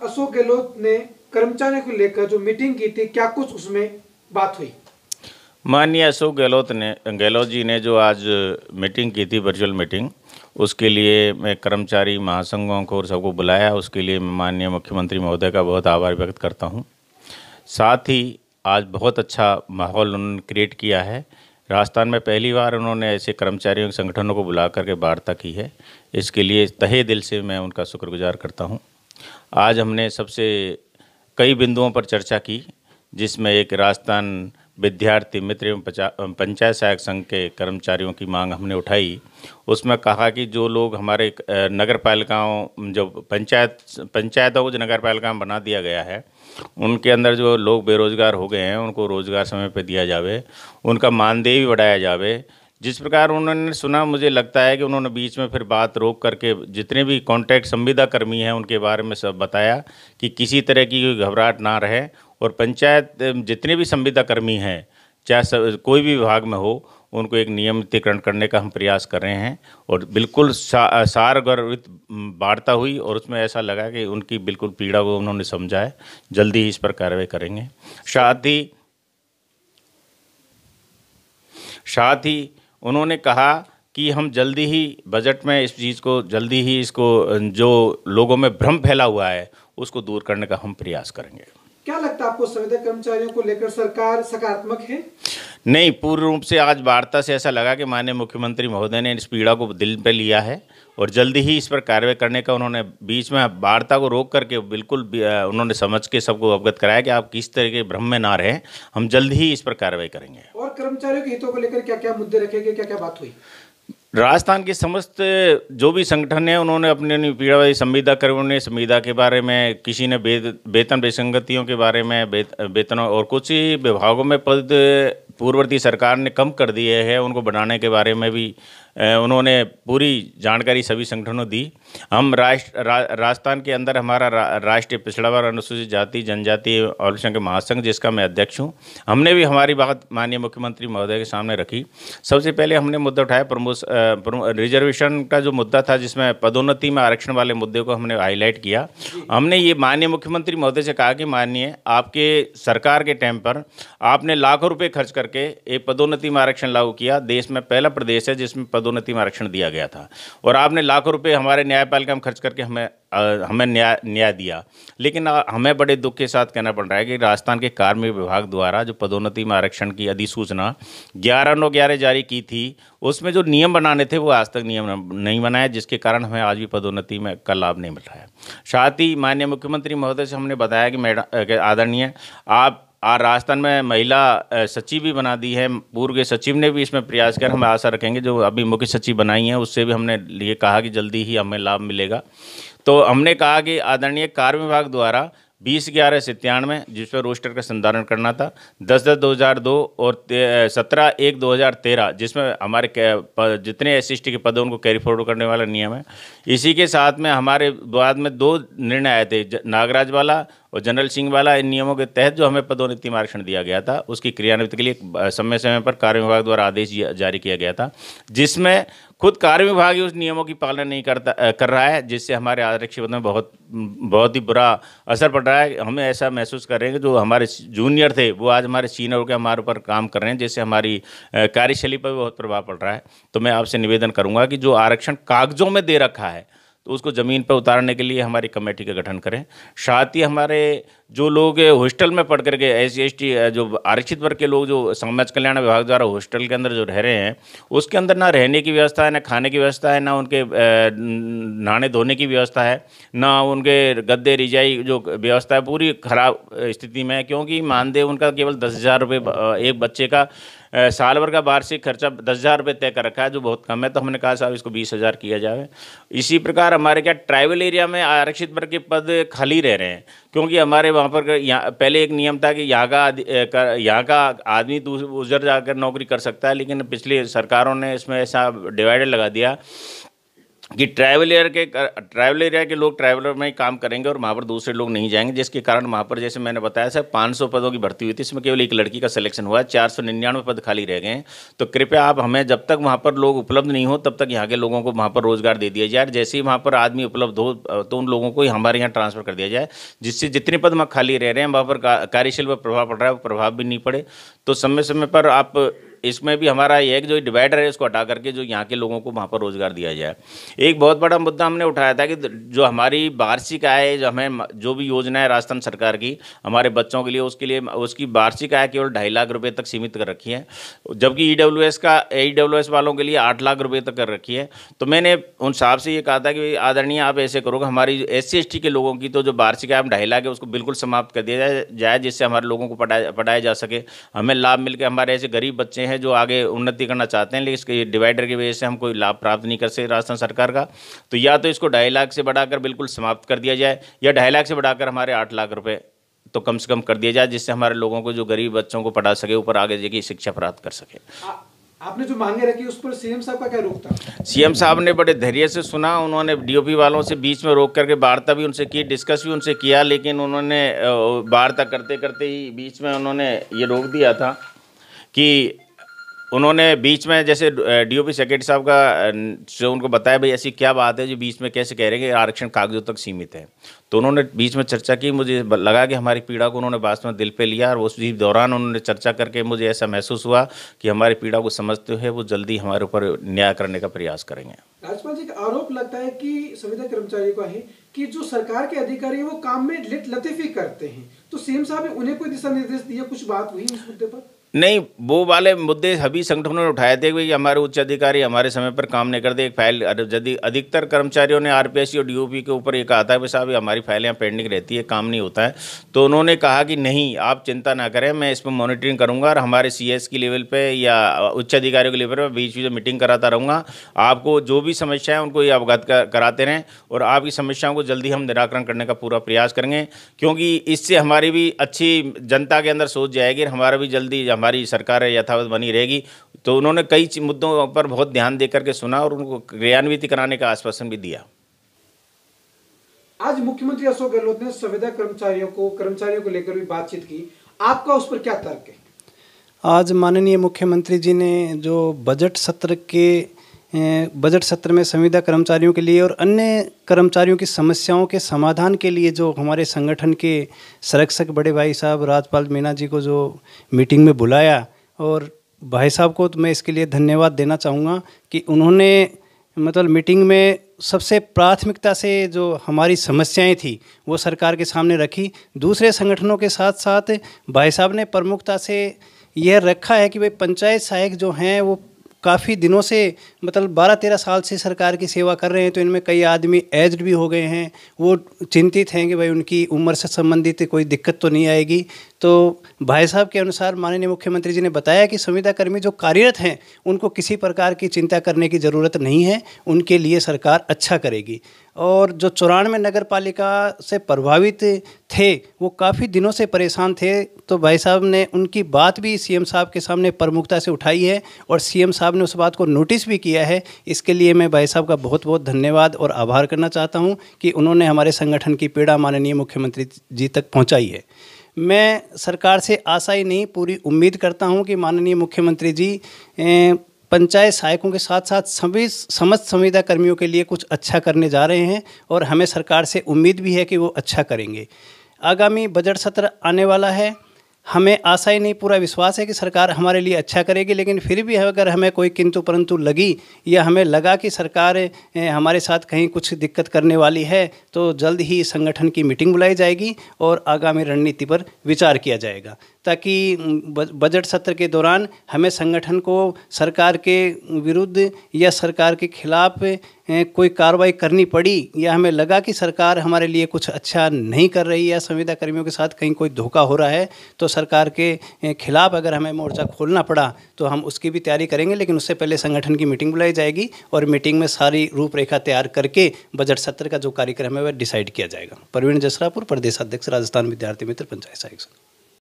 अशोक गहलोत ने कर्मचारियों को लेकर जो मीटिंग की थी, क्या कुछ उसमें बात हुई? माननीय अशोक गहलोत जी ने जो आज मीटिंग की थी, वर्चुअल मीटिंग, उसके लिए मैं कर्मचारी महासंघों को और सबको बुलाया। उसके लिए मैं माननीय मुख्यमंत्री महोदय का बहुत आभार व्यक्त करता हूं। साथ ही आज बहुत अच्छा माहौल उन्होंने क्रिएट किया है। राजस्थान में पहली बार उन्होंने ऐसे कर्मचारियों के संगठनों को बुला करके वार्ता की है। इसके लिए तहे दिल से मैं उनका शुक्रगुजार करता हूं। आज हमने सबसे कई बिंदुओं पर चर्चा की, जिसमें एक राजस्थान विद्यार्थी मित्र एवं पंचायत सहायक संघ के कर्मचारियों की मांग हमने उठाई। उसमें कहा कि जो लोग हमारे नगर पालिकाओं, जो पंचायतों को जो नगर पालिका में बना दिया गया है, उनके अंदर जो लोग बेरोजगार हो गए हैं, उनको रोजगार समय पर दिया जावे, उनका मानदेय भी बढ़ाया जावे। जिस प्रकार उन्होंने सुना, मुझे लगता है कि उन्होंने बीच में फिर बात रोक करके जितने भी कॉन्ट्रैक्ट संविदा कर्मी हैं उनके बारे में सब बताया कि किसी तरह की घबराहट ना रहे, और पंचायत जितने भी संविदा कर्मी हैं, चाहे कोई भी विभाग में हो, उनको एक नियमितीकरण करने का हम प्रयास कर रहे हैं। और बिल्कुल सारगर्भित वार्ता हुई और उसमें ऐसा लगा कि उनकी बिल्कुल पीड़ा को उन्होंने समझा है। जल्दी ही इस पर कार्रवाई करेंगे। साथ ही उन्होंने कहा कि हम जल्दी ही बजट में इस चीज़ को, जल्दी ही इसको, जो लोगों में भ्रम फैला हुआ है, उसको दूर करने का हम प्रयास करेंगे। क्या लगता है आपको, संविदा कर्मचारियों को लेकर सरकार सकारात्मक है? नहीं, पूर्ण रूप से आज वार्ता से ऐसा लगा कि माननीय मुख्यमंत्री महोदय ने इस पीड़ा को दिल पे लिया है और जल्दी ही इस पर कार्रवाई करने का उन्होंने बीच में वार्ता को रोक करके बिल्कुल उन्होंने समझ के सबको अवगत कराया कि आप किस तरह के भ्रम में ना रहें, हम जल्द ही इस पर कार्रवाई करेंगे। और कर्मचारियों के हितों को लेकर क्या क्या मुद्दे रखे गए, क्या क्या बात हुई? राजस्थान के समस्त जो भी संगठन है, उन्होंने अपने पीड़ावादी संविदा कर्मियों ने संविदा के बारे में, किसी ने वेतन विसंगतियों के बारे में, वेतनों और कुछ ही विभागों में पद पूर्ववर्ती सरकार ने कम कर दिए हैं, उनको बढ़ाने के बारे में भी उन्होंने पूरी जानकारी सभी संगठनों दी। हम राजस्थान के अंदर हमारा राष्ट्रीय पिछड़ा वर्ग अनुसूचित जाति जनजाति अल्पसंख्यक महासंघ, जिसका मैं अध्यक्ष हूं, हमने भी हमारी बात माननीय मुख्यमंत्री महोदय के सामने रखी। सबसे पहले हमने मुद्दा उठाया रिजर्वेशन का जो मुद्दा था, जिसमें पदोन्नति में आरक्षण वाले मुद्दे को हमने हाईलाइट किया। हमने ये माननीय मुख्यमंत्री महोदय से कहा कि माननीय, आपके सरकार के टाइम पर आपने लाखों रुपये खर्च करके एक पदोन्नति में आरक्षण लागू किया। देश में पहला प्रदेश है जिसमें पदोन्नति में आरक्षण दिया गया था, और आपने लाखों रुपए हमारे न्यायपालिका में खर्च करके हमें न्याय दिया। लेकिन हमें बड़े दुख के साथ कहना पड़ रहा है कि राजस्थान के कार्मिक विभाग द्वारा जो पदोन्नति में आरक्षण की अधिसूचना 11/9/11 जारी की थी, उसमें जो नियम बनाने थे वो आज तक नियम नहीं बनाए, जिसके कारण हमें आज भी पदोन्नति में का लाभ नहीं मिल रहा है। साथ ही माननीय मुख्यमंत्री महोदय से हमने बताया कि मैडम आदरणीय, आप राजस्थान में महिला सचिव भी बना दी है। पूर्व के सचिव ने भी इसमें प्रयास कर, हम आशा रखेंगे जो अभी मुख्य सचिव बनाई हैं उससे भी हमने ये कहा कि जल्दी ही हमें लाभ मिलेगा। तो हमने कहा कि आदरणीय कार्य विभाग द्वारा 20/11/97, जिस पर रोस्टर का संधारण करना था, 10/10/2002 और 17/1/2013, जिसमें हमारे जितने SC/ST के पद हैं उनको कैरी फॉरवर्ड करने वाला नियम है। इसी के साथ में हमारे बाद में 2 निर्णय आए थे, नागराज वाला और जनरल सिंह वाला। इन नियमों के तहत जो हमें पदोन्नति में आरक्षण दिया गया था, उसकी क्रियान्वित के लिए समय समय पर कार्य विभाग द्वारा आदेश जारी किया गया था, जिसमें खुद कार्य विभाग ही उस नियमों की पालना नहीं कर रहा है, जिससे हमारे आरक्षित पदों में बहुत ही बुरा असर पड़ रहा है। हमें ऐसा महसूस कर रहे हैं कि जो हमारे जूनियर थे वो आज हमारे सीनियर होकर हमारे ऊपर काम कर रहे हैं, जिससे हमारी कार्यशैली पर भी बहुत प्रभाव पड़ रहा है। तो मैं आपसे निवेदन करूंगा कि जो आरक्षण कागजों में दे रखा है, तो उसको ज़मीन पर उतारने के लिए हमारी कमेटी का गठन करें। साथ ही हमारे जो लोग हॉस्टल में पढ़ करके SC/ST जो आरक्षित वर्ग के लोग जो समाज कल्याण विभाग द्वारा हॉस्टल के अंदर जो रह रहे हैं, उसके अंदर ना रहने की व्यवस्था है, ना खाने की व्यवस्था है, ना उनके नहाने धोने की व्यवस्था है, ना उनके गद्दे रिजाई जो व्यवस्था है, पूरी खराब स्थिति में है। क्योंकि मानदेय उनका केवल 10,000 रुपये, एक बच्चे का साल भर का वार्षिक खर्चा 10,000 रुपये तय कर रखा है, जो बहुत कम है। तो हमने कहा साहब इसको 20,000 किया जाए। इसी प्रकार हमारे क्या ट्राइबल एरिया में आरक्षित वर्ग के पद खाली रह रहे हैं, क्योंकि हमारे वहाँ पर पहले एक नियम था कि यहाँ का आदमी उधर जाकर नौकरी कर सकता है, लेकिन पिछली सरकारों ने इसमें ऐसा डिवाइडर लगा दिया कि ट्राइबल एरिया के लोग ट्राइबलर में ही काम करेंगे और वहाँ पर दूसरे लोग नहीं जाएंगे, जिसके कारण वहाँ पर जैसे मैंने बताया सर 500 पदों की भर्ती हुई थी, इसमें केवल एक लड़की का सिलेक्शन हुआ है, 499 पद खाली रह गए हैं। तो कृपया आप हमें, जब तक वहाँ पर लोग उपलब्ध नहीं हो तब तक यहाँ के लोगों को वहाँ पर रोजगार दे दिया जाए। जैसे ही वहाँ पर आदमी उपलब्ध हो तो उन लोगों को ही हमारे यहाँ ट्रांसफर कर दिया जाए, जिससे जितने पद वहाँ खाली रह रहे हैं वहाँ पर कार्यशील पर प्रभाव पड़ रहा है वो प्रभाव भी नहीं पड़े। तो समय समय पर आप इसमें भी हमारा ये है कि जो डिवाइडर है उसको हटा करके जो यहाँ के लोगों को वहाँ पर रोजगार दिया जाए। एक बहुत बड़ा मुद्दा हमने उठाया था कि जो हमारी वार्षिक आय, जो हमें जो भी योजना है राजस्थान सरकार की हमारे बच्चों के लिए, उसकी वार्षिक आय केवल 2.5 लाख रुपए तक सीमित कर रखी है, जबकि ईडब्ल्यूएस वालों के लिए 8 लाख रुपए तक कर रखी है। तो मैंने उन साहब से ये कहा था कि आदरणीय आप ऐसे करोगे, हमारी SC ST के लोगों की तो जो वार्षिक आय 2.5 लाख है उसको बिल्कुल समाप्त कर दिया जाए, जिससे हमारे लोगों को पढ़ाया जा सके, हमें लाभ मिलकर हमारे ऐसे गरीब बच्चे हैं जो आगे उन्नति करना चाहते हैं लेकिन इसके डिवाइडर की वजह से हम कोई लाभ प्राप्त नहीं कर सकते राजस्थान सरकार का। तो या तो इसको 2.5 लाख से बढ़ाकर बिल्कुल समाप्त कर दिया जाए, या 2.5 लाख से बढ़ाकर हमारे 8 लाख रुपए तो कम से कम कर दिया जाए, जिससे हमारे लोगों को, जो गरीब बच्चों को पढ़ा सके, ऊपर आगे जाके शिक्षा प्राप्त कर सके। आपने जो मांगे रखी उस पर सीएम साहब का क्या रुख था? सीएम साहब ने बड़े धैर्य से सुना, उन्होंने DOP वालों से बीच में रोक करके वार्ता भी उनसे की, डिस्कस भी उनसे किया, लेकिन उन्होंने वार्ता करते करते ही बीच में उन्होंने ये रोक दिया था कि उन्होंने बीच में जैसे DOP सेक्रेटरी साहब का जो उनको बताया भाई ऐसी क्या बात है जो बीच में कैसे कह रहे हैं कि आरक्षण कागजों तक सीमित है। तो उन्होंने बीच में चर्चा की, मुझे लगा कि हमारी पीड़ा को उन्होंने वास्तव में दिल पे लिया, और उसी दौरान उन्होंने चर्चा करके मुझे ऐसा महसूस हुआ कि हमारी पीड़ा को समझते हुए वो जल्दी हमारे ऊपर न्याय करने का प्रयास करेंगे। राज्यपाल जी का आरोप लगता है कि संविदा कर्मचारियों का है कि जो सरकार के अधिकारी हैं वो काम में लतीफी करते हैं, तो सीएम साहब ने उन्हें कोई दिशा निर्देश दिया, कुछ बात हुई उस मुद्दे पर? नहीं, वो वाले मुद्दे सभी संगठनों ने उठाए थे कि हमारे उच्च अधिकारी हमारे समय पर काम नहीं करते। एक फाइल अधिकतर कर्मचारियों ने RPSC और DOP के ऊपर ये कहा था कि साहब हमारी फाइलें यहाँ पेंडिंग रहती है, काम नहीं होता है। तो उन्होंने कहा कि नहीं, आप चिंता ना करें, मैं इस पर मॉनिटरिंग करूँगा और हमारे CS की लेवल पे या उच्च अधिकारियों के लेवल पर बीच बीच में मीटिंग कराता रहूँगा। आपको जो भी समस्या है उनको ये अवगत कराते रहें और आपकी समस्याओं को जल्दी हम निराकरण करने का पूरा प्रयास करेंगे, क्योंकि इससे हमारी भी अच्छी जनता के अंदर सोच जाएगी, हमारा भी जल्दी हमारी सरकार यथावत बनी रहेगी। तो उन्होंने कई मुद्दों पर बहुत ध्यान देकर के सुना और उनको क्रियान्वित कराने का आश्वासन भी दिया। आज मुख्यमंत्री अशोक गहलोत ने संविदा कर्मचारियों को लेकर भी बातचीत की, आपका उस पर क्या तर्क है? आज माननीय मुख्यमंत्री जी ने जो बजट सत्र में संविदा कर्मचारियों के लिए और अन्य कर्मचारियों की समस्याओं के समाधान के लिए जो हमारे संगठन के संरक्षक बड़े भाई साहब राजपाल मीणा जी को जो मीटिंग में बुलाया, और भाई साहब को तो मैं इसके लिए धन्यवाद देना चाहूँगा कि उन्होंने मतलब मीटिंग में सबसे प्राथमिकता से जो हमारी समस्याएं थी वो सरकार के सामने रखी। दूसरे संगठनों के साथ साथ भाई साहब ने प्रमुखता से यह रखा है कि भाई पंचायत सहायक जो हैं वो काफ़ी दिनों से मतलब 12-13 साल से सरकार की सेवा कर रहे हैं, तो इनमें कई आदमी एज्ड भी हो गए हैं। वो चिंतित हैं कि भाई उनकी उम्र से संबंधित कोई दिक्कत तो नहीं आएगी। तो भाई साहब के अनुसार माननीय मुख्यमंत्री जी ने बताया कि संविदा कर्मी जो कार्यरत हैं उनको किसी प्रकार की चिंता करने की ज़रूरत नहीं है, उनके लिए सरकार अच्छा करेगी। और जो 94 नगर पालिका से प्रभावित थे वो काफ़ी दिनों से परेशान थे, तो भाई साहब ने उनकी बात भी सीएम साहब के सामने प्रमुखता से उठाई है और सीएम साहब ने उस बात को नोटिस भी किया है। इसके लिए मैं भाई साहब का बहुत बहुत धन्यवाद और आभार करना चाहता हूं कि उन्होंने हमारे संगठन की पीड़ा माननीय मुख्यमंत्री जी तक पहुंचाई है। मैं सरकार से आशा ही नहीं, पूरी उम्मीद करता हूं कि माननीय मुख्यमंत्री जी पंचायत सहायकों के साथ साथ सभी समस्त संविदा कर्मियों के लिए कुछ अच्छा करने जा रहे हैं और हमें सरकार से उम्मीद भी है कि वो अच्छा करेंगे। आगामी बजट सत्र आने वाला है, हमें आशा ही नहीं पूरा विश्वास है कि सरकार हमारे लिए अच्छा करेगी, लेकिन फिर भी अगर हमें कोई किंतु परंतु लगी या हमें लगा कि सरकार हमारे साथ कहीं कुछ दिक्कत करने वाली है तो जल्द ही संगठन की मीटिंग बुलाई जाएगी और आगामी रणनीति पर विचार किया जाएगा, ताकि बजट सत्र के दौरान हमें संगठन को सरकार के विरुद्ध या सरकार के खिलाफ कोई कार्रवाई करनी पड़ी या हमें लगा कि सरकार हमारे लिए कुछ अच्छा नहीं कर रही है, संविदा कर्मियों के साथ कहीं कोई धोखा हो रहा है, तो सरकार के खिलाफ अगर हमें मोर्चा खोलना पड़ा तो हम उसकी भी तैयारी करेंगे। लेकिन उससे पहले संगठन की मीटिंग बुलाई जाएगी और मीटिंग में सारी रूपरेखा तैयार करके बजट सत्र का जो कार्यक्रम है वह डिसाइड किया जाएगा। प्रवीण जसरापुर, प्रदेश अध्यक्ष, राजस्थान विद्यार्थी मित्र पंचायत सहायक संघ।